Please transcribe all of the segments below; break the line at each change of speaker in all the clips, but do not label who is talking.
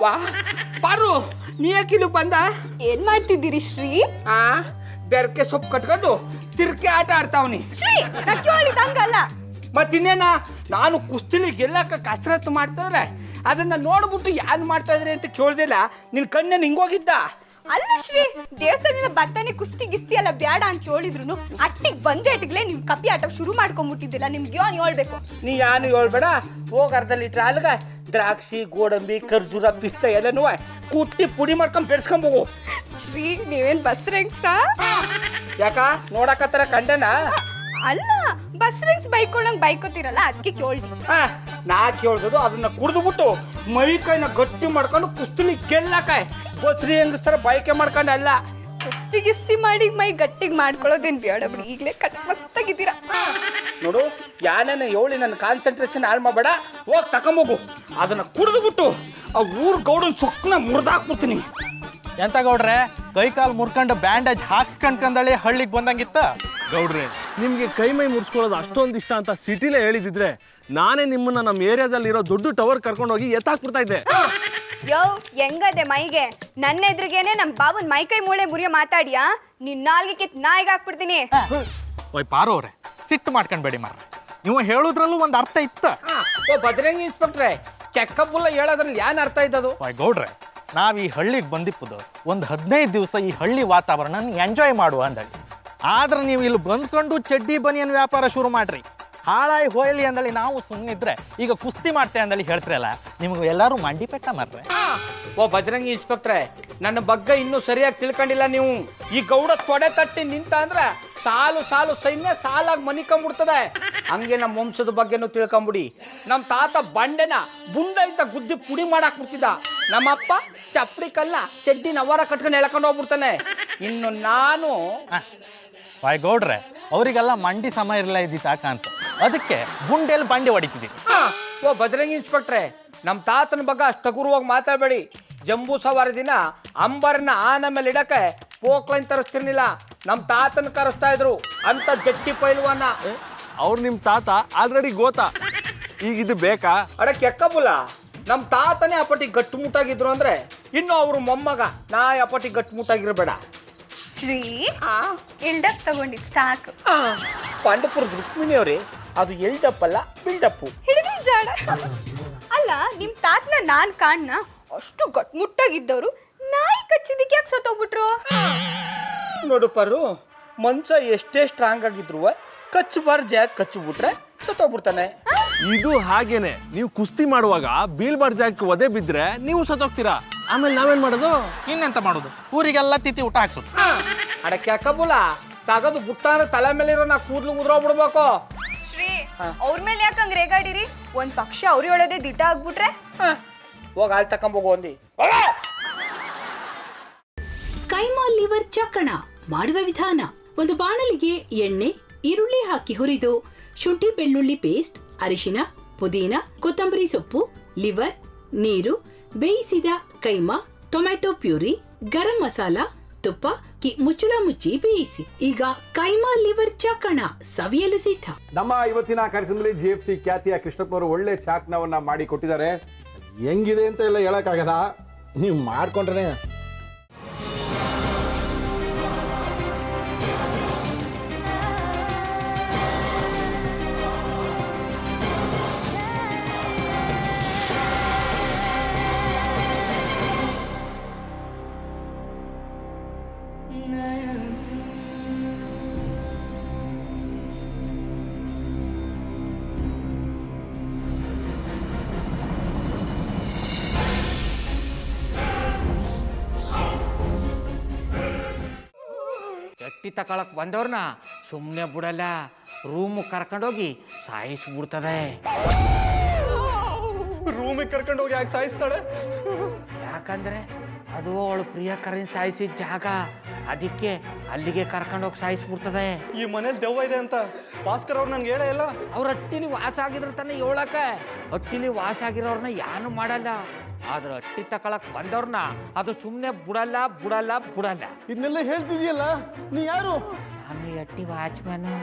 ವಾ ಪಾರು ನೀ ಯಾಕೆ ಇಲ್ಲಿಗೆ ಬಂದ?
ಏನ್ ಮಾಡ್ತಿದ್ದೀರಿ ಶ್ರೀ?
ಬೆರಕೆ ಸೊಪ್ಪು ಕಟ್ಕೊಂಡು ತಿರ್ಕೆ ಆಟ ಆಡ್ತಾವನಿ.
ಶ್ರೀ ನಾ ಕೇಳಿದಂಗಲ್ಲ.
ಮತ್ತಿನ್ನೇನ ನಾನು ಕುಸ್ತಿಲಿ ಗೆಲ್ಲಕ್ಕ ಕಸರತ್ತು ಮಾಡ್ತಿದ್ರೆ ಅದನ್ನ ನೋಡ್ಬಿಟ್ಟು ಯಾರು ಮಾಡ್ತಾ ಇದ್ರಿ ಅಂತ ಕೇಳ್ದಿಲ್ಲ. ನಿನ್ ಕಣ್ಣೇನು ಹಿಂಗೋಗಿದ್ದ?
ಅಲ್ಲ ಶ್ರೀ, ದೇವಸ್ಥಾನದಿಂದ ಬರ್ತಾನೆ ಕುಸ್ತಿ ಗಿಸ್ತಿ ಎಲ್ಲ ಬ್ಯಾಡ ಅಂತ ಹೇಳಿದ್ರು ಅಟ್ಟಿಗೆ ಬಂದೇಟಿಗ್ಲೇ ನಿಮ್ ಕಪಿ ಆಟ ಶುರು ಮಾಡ್ಕೊಂಡ್ಬಿಟ್ಟಿದ್ದಿಲ್ಲ. ನಿಮ್ಗೆ ಏನು ಹೇಳ್ಬೇಕು?
ನೀ ಯಾನು ಹೇಳ್ಬೇಡ. ಹೋಗಿ ಅರ್ಧ ಲೀಟ್ರ್ ಹಾಲ್ಗ ದ್ರಾಕ್ಷಿ ಗೋಡಂಬಿ ಖರ್ಜೂರ ಪಿಸ್ತ ಎಲ್ಲನೂ ಕುಟ್ಟಿ ಪುಡಿ ಮಾಡ್ಕೊಂಡ್ ಬೆಡ್ಸ್ಕೊಂಬೋಗು.
ಶ್ರೀ ನೀವೇನ್ ಬಸ್ರಂಗ್ಸ?
ಯಾಕ ನೋಡಕತ್ತರ ಕಂಡನ?
ಅಲ್ಲ ಬಸ್ರಂಗ್ಸ್ ಬೈಕೊಂಡಂಗ್ ಬೈಕೋತಿರಲ್ಲ ಅದಕ್ಕೆ ಕೇಳ್ದಿ.
ನಾ ಕೇಳ್ದದು ಅದನ್ನ ಕುಡ್ದು ಮೈ ಕೈನ ಗಟ್ಟಿ ಮಾಡ್ಕೊಂಡು ಕುಸ್ತಿಲಿ ಗೆಲ್ಲಕಾಯ್ ಬಸ್ರಿ ಹೆಂಗಸ್ತರ ಬಯಕೆ ಮಾಡ್ಕೊಂಡು ಅಲ್ಲ.
ಕುಸ್ತಿ ಗಿಸ್ತಿ ಮಾಡಿ ಮೈ ಗಟ್ಟಿಗೆ ಮಾಡ್ಕೊಳ್ಳೋದೇನ್ ಬೇಡ ಬಿಡಿ. ಈಗಲೇ ಕಟ್ ಮಸ್ತಾಗಿದ್ದೀರಾ
ನೋಡು. ಯಾನೇನ ಹೇಳಿ ನನ್ನ ಕಾನ್ಸಂಟ್ರೇಷನ್ ಹಾಳು ಮಾಡಬೇಡ. ಹೋಗಿ ತಕೊಂಬೋಗು. ಅದನ್ನ ಕುಡಿದು ಆ ಊರ್ ಗೌಡನ್ ಸೊಕ್ಕನ ಮುರಿದಾಕ್ಬಿಡ್ತೀನಿ.
ಎಂತ ಗೌಡ್ರೆ, ಕೈ ಕಾಲು ಮುರ್ಕೊಂಡು ಬ್ಯಾಂಡೇಜ್ ಹಾಕ್ಸ್ಕೊಂಡ್ಕಂದಳಿ ಹಳ್ಳಿಗೆ ಬಂದಂಗಿತ್ತ?
ಗೌಡ್ರೆ, ನಿಮ್ಗೆ ಕೈ ಮೈ ಮುರ್ಸ್ಕೊಳ್ಳೋದು ಅಷ್ಟೊಂದು ಇಷ್ಟ ಅಂತ ಸಿಟಿಲೇ ಹೇಳಿದಿದ್ರೆ ನಾನೇ ನಿಮ್ಮನ್ನ ನಮ್ಮ ಏರಿಯಾದಲ್ಲಿರೋ ದೊಡ್ಡ ಟವರ್ ಕರ್ಕೊಂಡು ಹೋಗಿ ಎತ್ತಾಕ್ಬಿಡ್ತಾ ಇದ್ದೆ.
ಯೋ ಹೆಂಗದೆ ಮೈಗೆ? ನನ್ನ ಎದುರಿಗೇನೆ ನಮ್ ಬಾಬನ್ ಮೈ ಕೈ ಮೂಳೆ ಮುರಿಯೋ ಮಾತಾಡಿಯಾ? ನಿನ್ ನಾಲ್ಗೆ ಕಿತ್ ನಾಯಿಗೆ ಹಾಕ್ಬಿಡ್ತೀನಿ.
ಓಯ್ ಪಾರು ಅವ್ರೆ, ಸಿಟ್ಟು ಮಾಡ್ಕೊಂಡ್ಬೇಡಿ ಮಾರ್ರೆ. ನೀವು ಹೇಳುದ್ರಲ್ಲೂ ಒಂದು ಅರ್ಥ ಇತ್ತ.
ಓ ಬಜರಂಗಿ ಇನ್ಸ್ಪೆಕ್ಟ್ರೆ, ಕೆಕ್ಕಬುಲ್ಲ ಹೇಳೋದ್ರಲ್ಲಿ ಏನ್ ಅರ್ಥ ಇದ್ದದು?
ಓಯ್ ಗೌಡ್ರೆ, ನಾವು ಈ ಹಳ್ಳಿಗೆ ಬಂದಿಪ್ಪದು ಒಂದು 15 ದಿವಸ ಈ ಹಳ್ಳಿ ವಾತಾವರಣ ಎಂಜಾಯ್ ಮಾಡುವ ಅಂದಳಿ. ಆದ್ರೆ ನೀವು ಇಲ್ಲಿ ಬಂದ್ಕೊಂಡು ಚಡ್ಡಿ ಬನಿಯನ್ ವ್ಯಾಪಾರ ಶುರು ಮಾಡ್ರಿ. ಹಾಳಾಗಿ ಹೋಯ್ಲಿ ಅಂದಳಿ ನಾವು ಸುಮ್ಮನಿದ್ರೆ ಈಗ ಕುಸ್ತಿ ಮಾಡ್ತೆ ಅಂದಳಿ ಹೇಳ್ತಿರಲ್ಲ, ನಿಮ್ಗೆ ಎಲ್ಲರೂ ಮಂಡಿ ಪೆಟ್ಟ ಮಾರ್ರೆ.
ಓ ಬಜರಂಗಿ ಇನ್ಸ್ಪೆಕ್ಟ್ರೆ, ನನ್ನ ಬಗ್ಗೆ ಇನ್ನೂ ಸರಿಯಾಗಿ ತಿಳ್ಕೊಂಡಿಲ್ಲ ನೀವು. ಈ ಗೌಡ ತೊಡೆ ತಟ್ಟಿ ನಿಂತ ಅಂದ್ರೆ ಸಾಲು ಸಾಲು ಸೈನ್ಯ ಸಾಲಾಗಿ ಮನಿಕೊಂಡ್ಬಿಡ್ತದೆ. ಹಂಗೆ ನಮ್ಮ ವಂಶದ ಬಗ್ಗೆನೂ ತಿಳ್ಕೊಂಬಿಡಿ. ನಮ್ಮ ತಾತ ಬಂಡೆನ ಬುಂಡ ಇಂತ ಗುದ್ದಿ ಪುಡಿ ಮಾಡಾಕ್ ಬಿಡ್ತಿದ್ದ. ನಮ್ಮಪ್ಪ ಚಪ್ಪಡಿ ಕಲ್ಲ ಚಡ್ಡಿ ನವರ ಕಟ್ಕೊಂಡು ಎಳ್ಕೊಂಡು ಹೋಗ್ಬಿಡ್ತಾನೆ. ಇನ್ನು ನಾನು
ವಾಯ್ ಗೌಡ್ರೆ, ಅವರಿಗೆಲ್ಲ ಮಂಡಿ ಸಮಯ ಇರಲ್ಲ ಇದ್ದಿತ್ತಾಕ ಅಂತ ಅದಕ್ಕೆ ಗುಂಡೆಲ್ಲಿ ಬಂಡಿ ಹೊಡಿತಿದ್ದೀವಿ.
ಓ ಬಜರಂಗಿ ಇನ್ಸ್ಪೆಕ್ಟ್ರೆ, ನಮ್ಮ ತಾತನ ಬಗ್ಗೆ ಅಷ್ಟು ಹಗುರವಾಗಿ ಮಾತಾಡಬೇಡಿ. ಜಂಬೂ ಸವಾರಿ ದಿನ ಅಂಬರ್ನ ಆನ ಮೇಲೆ ಇಡಕ್ಕೆ ಪೋಕ್ಲೈನ್ ತರಿಸ್ತಿರ್ಲಿಲ್ಲ. ನಮ್ಮ ತಾತನ ಕರೆಸ್ತಾ ಇದ್ರು ಅಂತ ಜಟ್ಟಿ ಪೈಲ್ವಾನ.
ಅವ್ರು ನಿಮ್ಮ ತಾತ ಆಲ್ರೆಡಿ ಗೋತಾ, ಈಗ ಇದು ಬೇಕಾ?
ಅಡಕ್ಕೆ ಎಕ್ಕಬುಲ್ಲ, ನಮ್ಮ ತಾತನೇ ಅಪ್ಪಟಿ ಗಟ್ಟುಮುಟ್ಟಾಗಿದ್ರು ಅಂದ್ರೆ ಇನ್ನು ಅವ್ರ ಮೊಮ್ಮಗ ನಾ ಅಪ್ಪಟಿ ಗಟ್ಟುಮುಟ್ಟಾಗಿರ್ಬೇಡ.
ಶ್ರೀ ಎಲ್ಡಪ್ ತಗೊಂಡಿದ್ ಸಾಕು.
ಪಾಂಡಪುರ ರುಕ್ಮಿಣಿ ಅವ್ರಿ, ಅದು ಎಲ್ಡಪ್ ಅಲ್ಲ ಬಿಲ್ಡಪ್ಪು.
ಹಿಡಿದು ಜಾಡ. ಅಲ್ಲ ನಿಮ್ ತಾತನ ನಾನ್ ಕಾಣ್ನ ಅಷ್ಟು ಗಟ್ಮುಟ್ಟಾಗಿದ್ದವ್ರು ನಾಯಿ ಕಚ್ಚಿದಕ್ಕೆ ಯಾಕೆ ಸತ್ತೋಗ್ಬಿಟ್ರು?
ನೋಡು ಪರು, ಮನುಷ್ಯ ಎಷ್ಟೇ ಸ್ಟ್ರಾಂಗ್ ಆಗಿದ್ರು ಕಚ್ಚಬಾರ್ದು ಜಾಗ ಕಚ್ಚಿಬಿಟ್ರೆ ಸತ್ತೋಗ್ಬಿಡ್ತಾನೆ.
ಇದು ಹಾಗೇನೆ, ನೀವು ಕುಸ್ತಿ ಮಾಡುವಾಗ ಬೀಳ್ಬಾರ್ದು ಜಾಗಕ್ಕೆ ಒದೆ ಬಿದ್ರೆ ನೀವು ಸತ್ತೋಗ್ತೀರಾ. ಆಮೇಲೆ ನಾವೇನ್ ಮಾಡೋದು?
ಇನ್ನೆಂತ ಮಾಡೋದು? ಊರಿಗೆಲ್ಲ ತಿಥಿ ಊಟ ಹಾಕ್ಸೋದು.
ಅಡಕ್ಕೆ ಯಾಕಬುಲ್ಲ ತಗದು ಬುಟ್ಟಾನ ತಲೆ ಮೇಲೆ ಇರೋ ನಾ ಕೂದ್ಲು ಉದ್ರೋಗ್ಬಿಡ್ಬೇಕು.
ಶ್ರೀ ಅವ್ರ ಮೇಲೆ ಯಾಕಂಗ್ ರೇಗಾಡಿರಿ? ಒಂದ್ ಪಕ್ಷ ಅವ್ರು ಹೇಳೋದೇ ದಿಟ ಆಗ್ಬಿಟ್ರೆ
ಹೋಗಿ ಹಾಲು ತಕೊಂಬೋಗು ಅಂದಿ.
ಕೈಮಾ ಲಿವರ್ ಚಕ್ಕಣ ಮಾಡುವ ವಿಧಾನ: ಒಂದು ಬಾಣಲಿಗೆ ಎಣ್ಣೆ, ಈರುಳ್ಳಿ ಹಾಕಿ ಹುರಿದು ಶುಂಠಿ ಬೆಳ್ಳುಳ್ಳಿ ಪೇಸ್ಟ್, ಅರಿಶಿನ, ಪುದೀನ, ಕೊತ್ತಂಬರಿ ಸೊಪ್ಪು, ಲಿವರ್, ನೀರು, ಬೇಯಿಸಿದ ಕೈಮಾ, ಟೊಮ್ಯಾಟೊ ಪ್ಯೂರಿ, ಗರಂ ಮಸಾಲ, ತುಪ್ಪ ಮುಚ್ಚಳ ಮುಚ್ಚಿ ಬೇಯಿಸಿ. ಈಗ ಕೈಮಾ ಲಿವರ್ ಚಾಕಣ ಸವಿಯಲು ಸಿದ್ಧ.
ನಮ್ಮ ಇವತ್ತಿನ ಕಾರ್ಯಕ್ರಮದಲ್ಲಿ GFC ಖ್ಯಾತಿಯ ಕೃಷ್ಣಪ್ಪ ಅವರು ಒಳ್ಳೆ ಚಾಕ್ನವನ್ನ ಮಾಡಿ ಕೊಟ್ಟಿದ್ದಾರೆ. ಹೆಂಗಿದೆ ಅಂತ ಎಲ್ಲ ಹೇಳಕ್ಕಾಗಲ್ಲ, ನೀವು ಮಾಡ್ಕೊಂಡ್ರೆ.
ಚಟ್ಟಿ ತಕೊಳಕ್ ಬಂದವ್ರನ್ನ ಸುಮ್ಮನೆ ಬಿಡಲ್ಲ, ರೂಮ್ ಕರ್ಕೊಂಡೋಗಿ ಸಾಯಿಸ್ಬಿಡ್ತದೆ.
ರೂಮಿಗೆ ಕರ್ಕೊಂಡು ಹೋಗಿ ಯಾಕೆ ಸಾಯಿಸ್ತಾಳೆ?
ಯಾಕಂದ್ರೆ ಅದು ಅವಳು ಪ್ರಿಯಕರನ್ ಸಾಯಿಸಿದ ಜಾಗ, ಅದಕ್ಕೆ ಅಲ್ಲಿಗೆ ಕರ್ಕೊಂಡೋಗಿ ಸಾಯಿಸ್ಬಿಡ್ತದೆ.
ಈ ಮನೇಲಿ ದೆವ್ವ ಇದೆ ಅಂತ ಭಾಸ್ಕರ್ ಅವ್ರು ನನ್ಗೆ ಹೇಳೇ ಇಲ್ಲ.
ಅವ್ರ ಹಟ್ಟಿಲಿ ವಾಸ ಆಗಿದ್ರೆ ತಾನೆ ಹೇಳಕ. ಹಟ್ಟಿಲಿ ವಾಸ ಆಗಿರೋರ್ನ ಯಾನು ಮಾಡಲ್ಲ, ಆದ್ರೆ ಹಟ್ಟಿ ತಕೊಳಕ್ ಬಂದವ್ರನ್ನ ಅದು ಸುಮ್ಮನೆ ಬಿಡಲ್ಲ ಬಿಡಲ್ಲ ಬಿಡಲ್ಲ.
ಇದನ್ನೆಲ್ಲ ಹೇಳ್ತಿದ್ಯಲ್ಲ, ನೀ ಯಾರು?
ನಾನು ಈ ಹಟ್ಟಿ ವಾಚ್ಮ್ಯಾನು.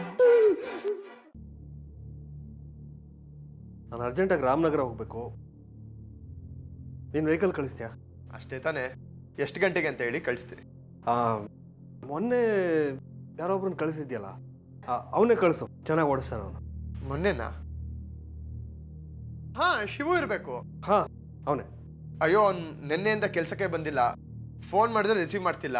ನಾನು ಅರ್ಜೆಂಟಾಗಿ ರಾಮನಗರ ಹೋಗ್ಬೇಕು.
ನೀನು ವೆಹಿಕಲ್ ಕಳಿಸ್ತೀಯಾ?
ಅಷ್ಟೇ ತಾನೇ. ಎಷ್ಟು ಗಂಟೆಗೆ ಅಂತ ಹೇಳಿ ಕಳಿಸ್ತೀನಿ.
ಮೊನ್ನೆ ಯಾರೊಬ್ರನ್ನ ಕಳಿಸಿದ್ಯಲ್ಲ, ಅವನೇ ಕಳಿಸು, ಚೆನ್ನಾಗಿ ಓಡಿಸ್ತಾನೆ ಅವನು.
ಮೊನ್ನೆನಾ? ಹಾ, ಶಿವು ಇರಬೇಕು.
ಹಾಂ, ಅವನೇ.
ಅಯ್ಯೋ, ಅವ್ನು ನಿನ್ನೆಯಿಂದ ಕೆಲಸಕ್ಕೆ ಬಂದಿಲ್ಲ. ಫೋನ್ ಮಾಡಿದ್ರೆ ರಿಸೀವ್ ಮಾಡ್ತಿಲ್ಲ.